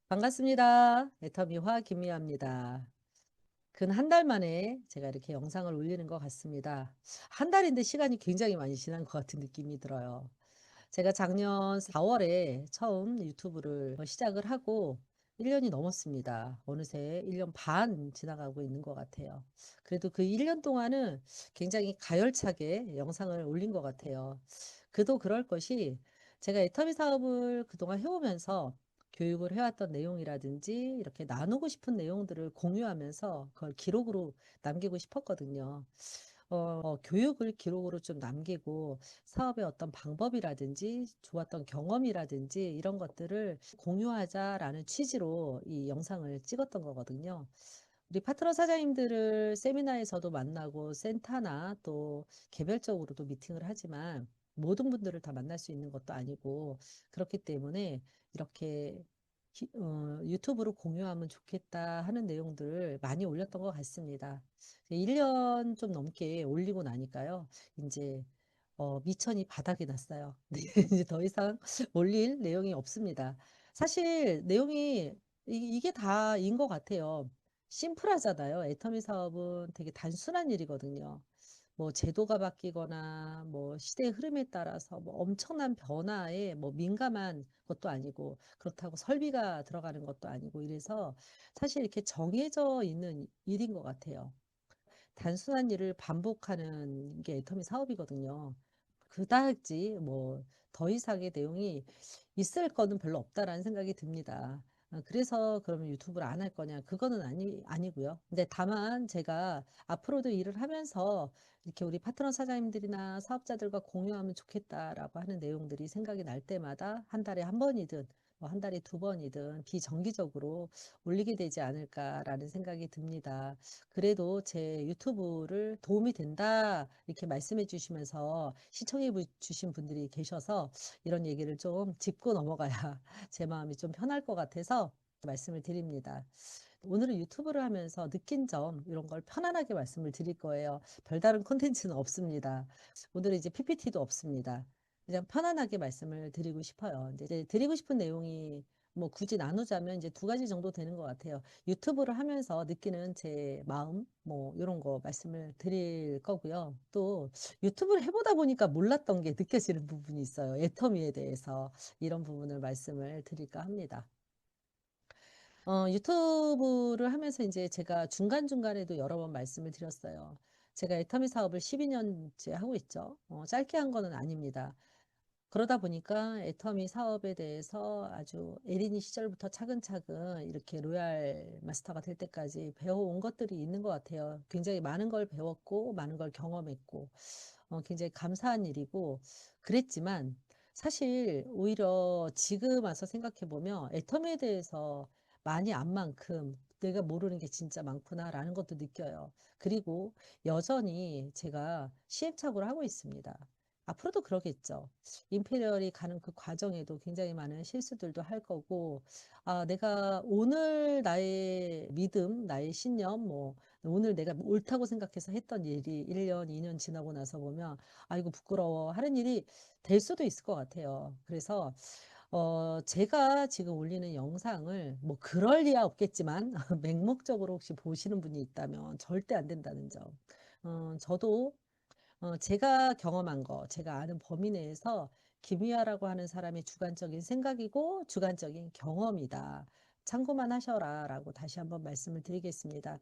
반갑습니다. 애터미화 김미화입니다. 근 한 달 만에 제가 이렇게 영상을 올리는 것 같습니다. 한 달인데 시간이 굉장히 많이 지난 것 같은 느낌이 들어요. 제가 작년 4월에 처음 유튜브를 시작을 하고 1년이 넘었습니다. 어느새 1년 반 지나가고 있는 것 같아요. 그래도 그 1년 동안은 굉장히 가열차게 영상을 올린 것 같아요. 그도 그럴 것이 제가 애터미 사업을 그동안 해오면서 교육을 해왔던 내용이라든지 이렇게 나누고 싶은 내용들을 공유하면서 그걸 기록으로 남기고 싶었거든요. 교육을 기록으로 좀 남기고 사업의 어떤 방법이라든지 좋았던 경험이라든지 이런 것들을 공유하자라는 취지로 이 영상을 찍었던 거거든요. 우리 파트너 사장님들을 세미나에서도 만나고 센터나 또 개별적으로도 미팅을 하지만 모든 분들을 다 만날 수 있는 것도 아니고 그렇기 때문에 이렇게 유튜브로 공유하면 좋겠다 하는 내용들을 많이 올렸던 것 같습니다. 1년 좀 넘게 올리고 나니까요. 이제 미천이 바닥이 났어요. 네, 이제 더 이상 올릴 내용이 없습니다. 사실 내용이 이게 다인 것 같아요. 심플하잖아요. 애터미 사업은 되게 단순한 일이거든요. 뭐 제도가 바뀌거나 뭐 시대의 흐름에 따라서 뭐 엄청난 변화에 뭐 민감한 것도 아니고 그렇다고 설비가 들어가는 것도 아니고 이래서 사실 이렇게 정해져 있는 일인 것 같아요. 단순한 일을 반복하는 게 애터미 사업이거든요. 그다지 뭐 더 이상의 내용이 있을 거는 별로 없다라는 생각이 듭니다. 그래서 그러면 유튜브를 안 할 거냐? 그거는 아니고요. 근데 다만 제가 앞으로도 일을 하면서 이렇게 우리 파트너 사장님들이나 사업자들과 공유하면 좋겠다라고 하는 내용들이 생각이 날 때마다 한 달에 한 번이든 뭐 한 달에 두 번이든 비정기적으로 올리게 되지 않을까라는 생각이 듭니다. 그래도 제 유튜브를 도움이 된다 이렇게 말씀해 주시면서 시청해 주신 분들이 계셔서 이런 얘기를 좀 짚고 넘어가야 제 마음이 좀 편할 것 같아서 말씀을 드립니다. 오늘은 유튜브를 하면서 느낀 점 이런 걸 편안하게 말씀을 드릴 거예요. 별다른 콘텐츠는 없습니다. 오늘은 이제 PPT도 없습니다. 그냥 편안하게 말씀을 드리고 싶어요. 이제 드리고 싶은 내용이 뭐 굳이 나누자면 이제 두 가지 정도 되는 것 같아요. 유튜브를 하면서 느끼는 제 마음 뭐 이런 거 말씀을 드릴 거고요. 또 유튜브를 해보다 보니까 몰랐던 게 느껴지는 부분이 있어요. 애터미에 대해서 이런 부분을 말씀을 드릴까 합니다. 유튜브를 하면서 이제 제가 중간중간에도 여러 번 말씀을 드렸어요. 제가 애터미 사업을 12년째 하고 있죠. 짧게 한 거는 아닙니다. 그러다 보니까 애터미 사업에 대해서 아주 에리니 시절부터 차근차근 이렇게 로얄 마스터가 될 때까지 배워온 것들이 있는 것 같아요. 굉장히 많은 걸 배웠고, 많은 걸 경험했고, 굉장히 감사한 일이고, 그랬지만, 사실 오히려 지금 와서 생각해보면 애터미에 대해서 많이 안 만큼 내가 모르는 게 진짜 많구나라는 것도 느껴요. 그리고 여전히 제가 시행착오를 하고 있습니다. 앞으로도 그러겠죠. 임페리얼이 가는 그 과정에도 굉장히 많은 실수들도 할 거고, 내가 오늘 나의 믿음, 나의 신념, 뭐, 오늘 내가 옳다고 생각해서 했던 일이 1년, 2년 지나고 나서 보면, 아이고, 부끄러워 하는 일이 될 수도 있을 것 같아요. 그래서, 제가 지금 올리는 영상을 뭐, 그럴 리야 없겠지만, 맹목적으로 혹시 보시는 분이 있다면 절대 안 된다는 점. 저도 제가 경험한 거, 제가 아는 범위 내에서 김희아라고 하는 사람의 주관적인 생각이고 주관적인 경험이다. 참고만 하셔라 라고 다시 한번 말씀을 드리겠습니다.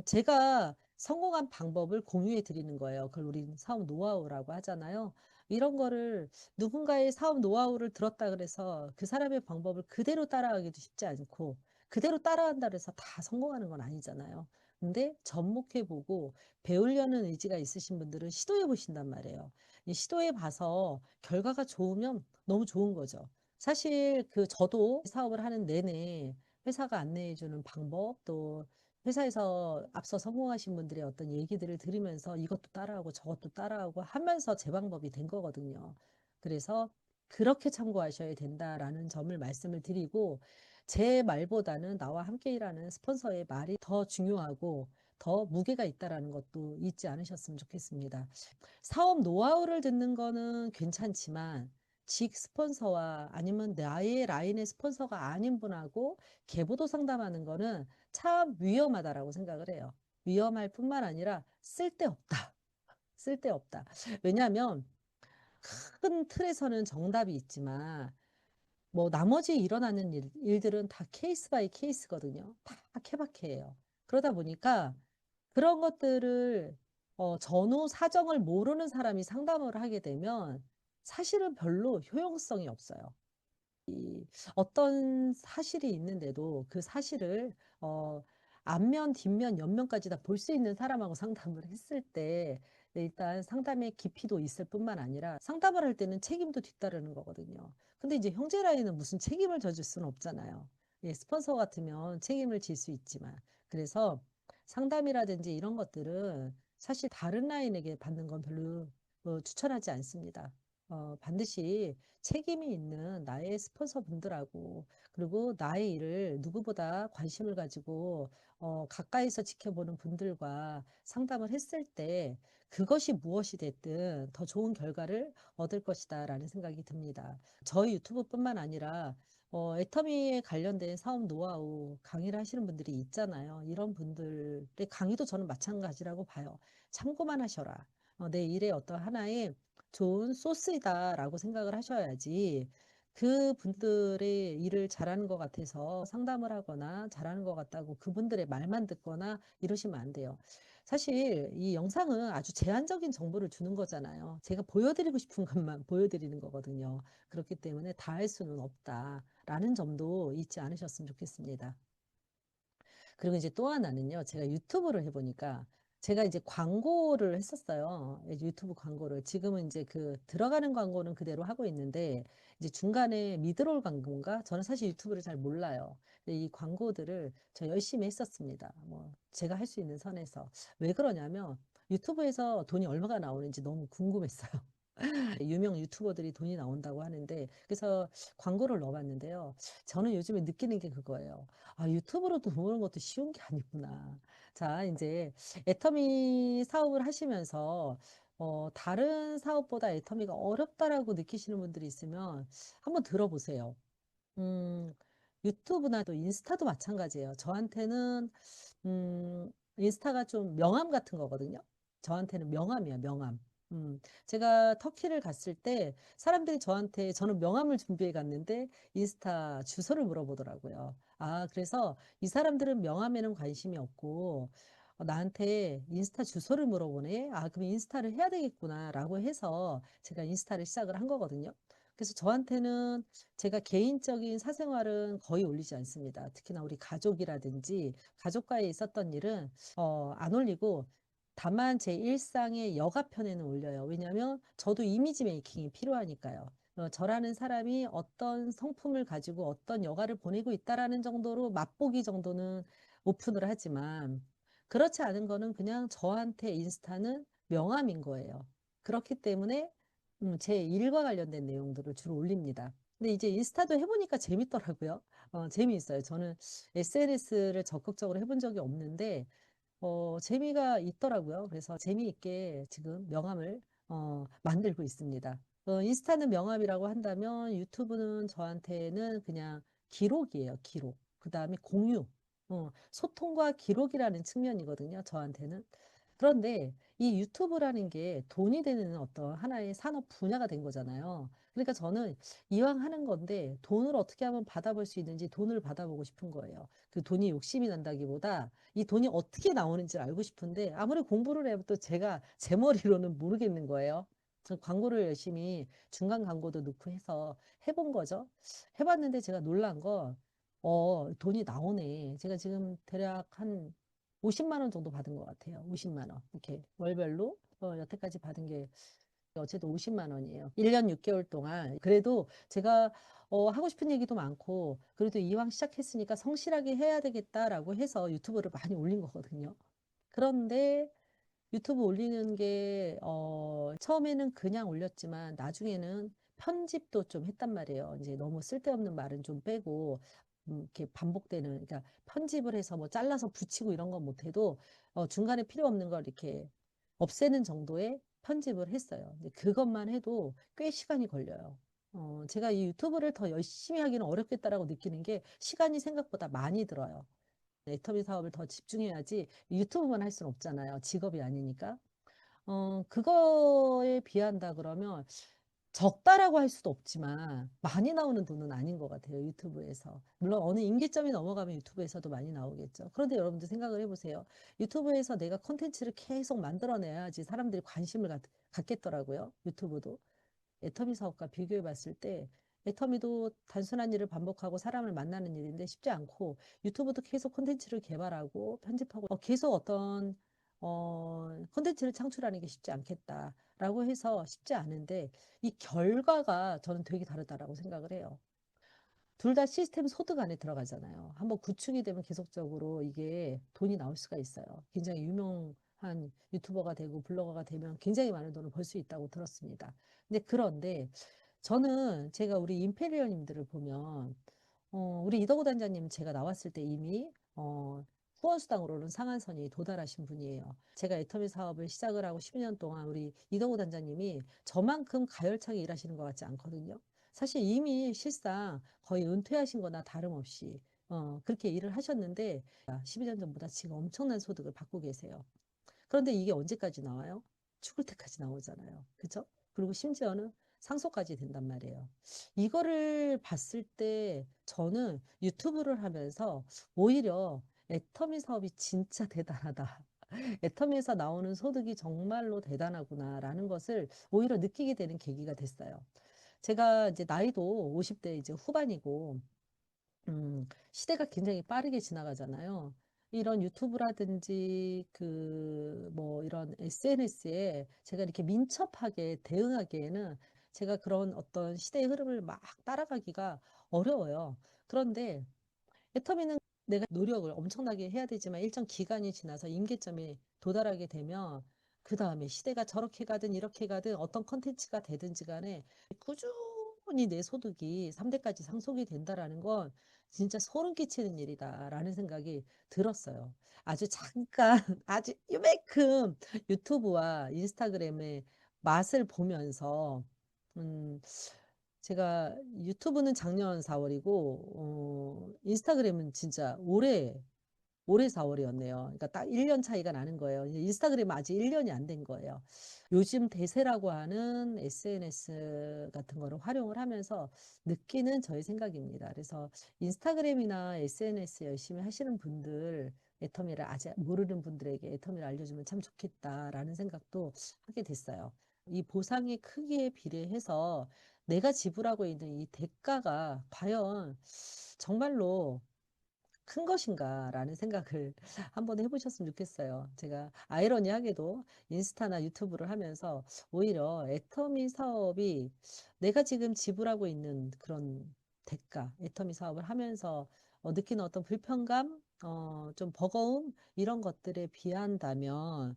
제가 성공한 방법을 공유해 드리는 거예요. 그걸 우리 사업 노하우라고 하잖아요. 이런 거를 누군가의 사업 노하우를 들었다 그래서 그 사람의 방법을 그대로 따라가기도 쉽지 않고 그대로 따라한다 그래서 다 성공하는 건 아니잖아요. 근데 접목해보고 배우려는 의지가 있으신 분들은 시도해 보신단 말이에요. 이 시도해 봐서 결과가 좋으면 너무 좋은 거죠. 사실 저도 사업을 하는 내내 회사가 안내해 주는 방법 또 회사에서 앞서 성공하신 분들의 어떤 얘기들을 들으면서 이것도 따라하고 저것도 따라하고 하면서 제 방법이 된 거거든요. 그래서 그렇게 참고하셔야 된다라는 점을 말씀을 드리고 제 말보다는 나와 함께 일하는 스폰서의 말이 더 중요하고 더 무게가 있다라는 것도 잊지 않으셨으면 좋겠습니다. 사업 노하우를 듣는 거는 괜찮지만 직 스폰서와 아니면 나의 라인의 스폰서가 아닌 분하고 계보도 상담하는 거는 참 위험하다라고 생각을 해요. 위험할 뿐만 아니라 쓸데없다. 쓸데없다. 왜냐하면 큰 틀에서는 정답이 있지만 뭐 나머지 일어나는 일들은 다 케이스 바이 케이스거든요. 다 케바케예요. 그러다 보니까 그런 것들을 전후 사정을 모르는 사람이 상담을 하게 되면 사실은 별로 효용성이 없어요. 어떤 사실이 있는데도 그 사실을 앞면, 뒷면, 옆면까지 다 볼 수 있는 사람하고 상담을 했을 때 일단 상담의 깊이도 있을 뿐만 아니라 상담을 할 때는 책임도 뒤따르는 거거든요. 근데 이제 형제 라인은 무슨 책임을 져줄 수는 없잖아요. 예, 스폰서 같으면 책임을 질 수 있지만. 그래서 상담이라든지 이런 것들은 사실 다른 라인에게 받는 건 별로 추천하지 않습니다. 반드시 책임이 있는 나의 스폰서 분들하고 그리고 나의 일을 누구보다 관심을 가지고 가까이서 지켜보는 분들과 상담을 했을 때 그것이 무엇이 됐든 더 좋은 결과를 얻을 것이다라는 생각이 듭니다. 저희 유튜브뿐만 아니라 애터미에 관련된 사업 노하우 강의를 하시는 분들이 있잖아요. 이런 분들의 강의도 저는 마찬가지라고 봐요. 참고만 하셔라. 내 일의 어떤 하나의 좋은 소스이다라고 생각을 하셔야지 그 분들의 일을 잘하는 것 같아서 상담을 하거나 잘하는 것 같다고 그분들의 말만 듣거나 이러시면 안 돼요. 사실 이 영상은 아주 제한적인 정보를 주는 거잖아요. 제가 보여드리고 싶은 것만 보여드리는 거거든요. 그렇기 때문에 다 할 수는 없다라는 점도 잊지 않으셨으면 좋겠습니다. 그리고 이제 또 하나는요. 제가 유튜브를 해보니까 제가 이제 광고를 했었어요. 유튜브 광고를. 지금은 이제 그 들어가는 광고는 그대로 하고 있는데 이제 중간에 미드롤 광고인가? 저는 사실 유튜브를 잘 몰라요. 근데 이 광고들을 저 열심히 했었습니다. 뭐 제가 할 수 있는 선에서. 왜 그러냐면 유튜브에서 돈이 얼마가 나오는지 너무 궁금했어요. 유명 유튜버들이 돈이 나온다고 하는데 그래서 광고를 넣어봤는데요. 저는 요즘에 느끼는 게 그거예요. 아, 유튜브로 돈 버는 것도 쉬운 게 아니구나. 자, 이제 애터미 사업을 하시면서 다른 사업보다 애터미가 어렵다라고 느끼시는 분들이 있으면 한번 들어보세요. 음, 유튜브나 또 인스타도 마찬가지예요. 저한테는 인스타가 좀 명함 같은 거거든요. 저한테는 명함이야, 명함. 제가 터키를 갔을 때 사람들이 저는 명함을 준비해 갔는데 인스타 주소를 물어보더라고요. 아, 그래서 이 사람들은 명함에는 관심이 없고 나한테 인스타 주소를 물어보네. 아, 그럼 인스타를 해야 되겠구나라고 해서 제가 인스타를 시작을 한 거거든요. 그래서 저한테는 제가 개인적인 사생활은 거의 올리지 않습니다. 특히나 우리 가족이라든지 가족과의 있었던 일은 안 올리고 다만 제 일상의 여가편에는 올려요. 왜냐하면 저도 이미지 메이킹이 필요하니까요. 저라는 사람이 어떤 성품을 가지고 어떤 여가를 보내고 있다라는 정도로 맛보기 정도는 오픈을 하지만 그렇지 않은 거는 그냥 저한테 인스타는 명함인 거예요. 그렇기 때문에 제 일과 관련된 내용들을 주로 올립니다. 근데 이제 인스타도 해보니까 재밌더라고요. 재미있어요. 저는 SNS를 적극적으로 해본 적이 없는데 재미가 있더라고요. 그래서 재미있게 지금 명함을 만들고 있습니다. 인스타는 명함이라고 한다면 유튜브는 저한테는 그냥 기록이에요. 기록. 그 다음에 공유. 소통과 기록이라는 측면이거든요. 저한테는. 그런데 이 유튜브라는 게 돈이 되는 어떤 하나의 산업 분야가 된 거잖아요. 그러니까 저는 이왕 하는 건데 돈을 어떻게 하면 받아볼 수 있는지 돈을 받아보고 싶은 거예요. 그 돈이 욕심이 난다기보다 이 돈이 어떻게 나오는지 알고 싶은데 아무리 공부를 해도 또 제가 제 머리로는 모르겠는 거예요. 그래서 광고를 열심히 중간 광고도 넣고 해서 해본 거죠. 해봤는데 제가 놀란 거, 돈이 나오네. 제가 지금 대략 한 50만 원 정도 받은 것 같아요. 50만 원. 이렇게 월별로 여태까지 받은 게 어쨌든 50만 원이에요. 1년 6개월 동안. 그래도 제가 하고 싶은 얘기도 많고, 그래도 이왕 시작했으니까 성실하게 해야 되겠다라고 해서 유튜브를 많이 올린 거거든요. 그런데 유튜브 올리는 게, 처음에는 그냥 올렸지만, 나중에는 편집도 좀 했단 말이에요. 이제 너무 쓸데없는 말은 좀 빼고, 이렇게 반복되는, 그러니까 편집을 해서 뭐 잘라서 붙이고 이런 건 못해도, 중간에 필요 없는 걸 이렇게 없애는 정도의 편집을 했어요. 근데 그것만 해도 꽤 시간이 걸려요. 제가 이 유튜브를 더 열심히 하기는 어렵겠다라고 느끼는 게 시간이 생각보다 많이 들어요. 애터미 사업을 더 집중해야지 유튜브만 할 수는 없잖아요. 직업이 아니니까. 그거에 비한다 그러면 적다라고 할 수도 없지만 많이 나오는 돈은 아닌 것 같아요. 유튜브에서. 물론 어느 임계점이 넘어가면 유튜브에서도 많이 나오겠죠. 그런데 여러분들 생각을 해보세요. 유튜브에서 내가 콘텐츠를 계속 만들어내야지 사람들이 관심을 갖겠더라고요. 유튜브도. 애터미 사업과 비교해 봤을 때 애터미도 단순한 일을 반복하고 사람을 만나는 일인데 쉽지 않고 유튜브도 계속 콘텐츠를 개발하고 편집하고 계속 어떤 콘텐츠를 창출하는 게 쉽지 않겠다라고 해서 쉽지 않은데 이 결과가 저는 되게 다르다라고 생각을 해요. 둘 다 시스템 소득 안에 들어가잖아요. 한번 구축이 되면 계속적으로 이게 돈이 나올 수가 있어요. 굉장히 유명한 유튜버가 되고 블로거가 되면 굉장히 많은 돈을 벌 수 있다고 들었습니다. 그런데 저는 제가 우리 임페리얼님들을 보면 우리 이덕우 단장님 제가 나왔을 때 이미 후원수당으로는 상한선이 도달하신 분이에요. 제가 애터미 사업을 시작을 하고 12년 동안 우리 이덕우 단장님이 저만큼 가열차게 일하시는 것 같지 않거든요. 사실 이미 실상 거의 은퇴하신 거나 다름없이 그렇게 일을 하셨는데 12년 전보다 지금 엄청난 소득을 받고 계세요. 그런데 이게 언제까지 나와요? 죽을 때까지 나오잖아요. 그죠? 그리고 심지어는 상속까지 된단 말이에요. 이거를 봤을 때 저는 유튜브를 하면서 오히려 애터미 사업이 진짜 대단하다. 애터미에서 나오는 소득이 정말로 대단하구나라는 것을 오히려 느끼게 되는 계기가 됐어요. 제가 이제 나이도 50대 이제 후반이고 시대가 굉장히 빠르게 지나가잖아요. 이런 유튜브라든지 뭐 이런 SNS에 제가 이렇게 민첩하게 대응하기에는 제가 그런 어떤 시대의 흐름을 막 따라가기가 어려워요. 그런데 애터미는 내가 노력을 엄청나게 해야 되지만 일정 기간이 지나서 임계점에 도달하게 되면 그 다음에 시대가 저렇게 가든 이렇게 가든 어떤 컨텐츠가 되든지 간에 꾸준히 내 소득이 3대까지 상속이 된다라는 건 진짜 소름 끼치는 일이다라는 생각이 들었어요. 아주 잠깐, 아주 요만큼 유튜브와 인스타그램의 맛을 보면서, 음, 제가 유튜브는 작년 4월이고, 인스타그램은 진짜 올해 4월이었네요. 그러니까 딱 1년 차이가 나는 거예요. 인스타그램은 아직 1년이 안 된 거예요. 요즘 대세라고 하는 SNS 같은 거를 활용을 하면서 느끼는 저의 생각입니다. 그래서 인스타그램이나 SNS 열심히 하시는 분들, 애터미를 아직 모르는 분들에게 애터미를 알려주면 참 좋겠다라는 생각도 하게 됐어요. 이 보상의 크기에 비례해서 내가 지불하고 있는 이 대가가 과연 정말로 큰 것인가라는 생각을 한번 해보셨으면 좋겠어요. 제가 아이러니하게도 인스타나 유튜브를 하면서 오히려 애터미 사업이 내가 지금 지불하고 있는 그런 대가, 애터미 사업을 하면서 느끼는 어떤 불편감, 좀 버거움 이런 것들에 비한다면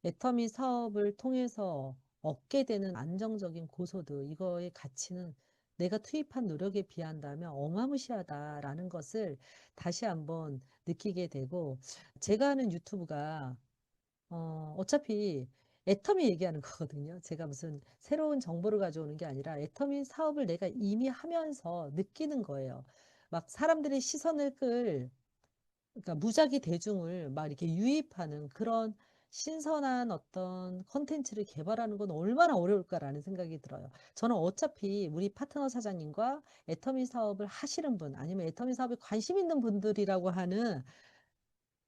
애터미 사업을 통해서 얻게 되는 안정적인 고소득, 이거의 가치는 내가 투입한 노력에 비한다면 어마무시하다라는 것을 다시 한번 느끼게 되고, 제가 하는 유튜브가 어차피 애터미 얘기하는 거거든요. 제가 무슨 새로운 정보를 가져오는 게 아니라 애터미 사업을 내가 이미 하면서 느끼는 거예요. 막 사람들의 시선을 그러니까 무작위 대중을 막 이렇게 유입하는 그런 신선한 어떤 컨텐츠를 개발하는 건 얼마나 어려울까라는 생각이 들어요. 저는 어차피 우리 파트너 사장님과 애터미 사업을 하시는 분 아니면 애터미 사업에 관심 있는 분들이라고 하는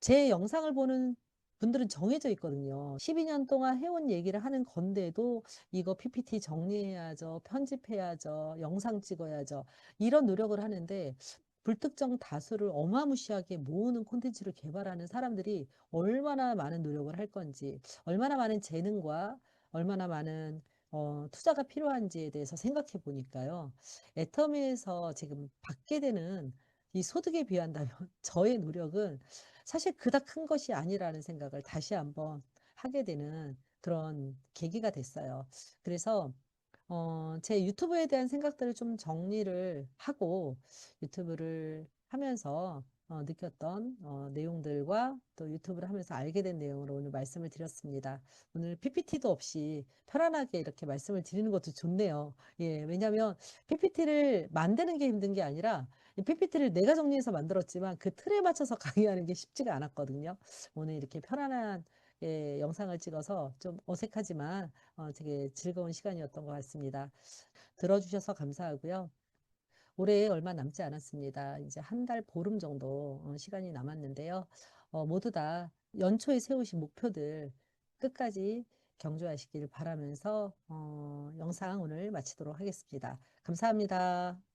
제 영상을 보는 분들은 정해져 있거든요. 12년 동안 해온 얘기를 하는 건데도 이거 PPT 정리해야죠. 편집해야죠. 영상 찍어야죠. 이런 노력을 하는데 불특정 다수를 어마무시하게 모으는 콘텐츠를 개발하는 사람들이 얼마나 많은 노력을 할 건지, 얼마나 많은 재능과 얼마나 많은 투자가 필요한지에 대해서 생각해 보니까요. 애터미에서 지금 받게 되는 이 소득에 비한다면 저의 노력은 사실 그닥 큰 것이 아니라는 생각을 다시 한번 하게 되는 그런 계기가 됐어요. 그래서 제 유튜브에 대한 생각들을 좀 정리를 하고 유튜브를 하면서 느꼈던 내용들과 또 유튜브를 하면서 알게 된 내용으로 오늘 말씀을 드렸습니다. 오늘 PPT도 없이 편안하게 이렇게 말씀을 드리는 것도 좋네요. 예, 왜냐하면 PPT를 만드는 게 힘든 게 아니라 이 PPT를 내가 정리해서 만들었지만 그 틀에 맞춰서 강의하는 게 쉽지가 않았거든요. 오늘 이렇게 편안한 영상을 찍어서 좀 어색하지만 되게 즐거운 시간이었던 것 같습니다. 들어주셔서 감사하고요. 올해 얼마 남지 않았습니다. 이제 한 달 보름 정도 시간이 남았는데요. 모두 다 연초에 세우신 목표들 끝까지 경주하시길 바라면서 영상 오늘 마치도록 하겠습니다. 감사합니다.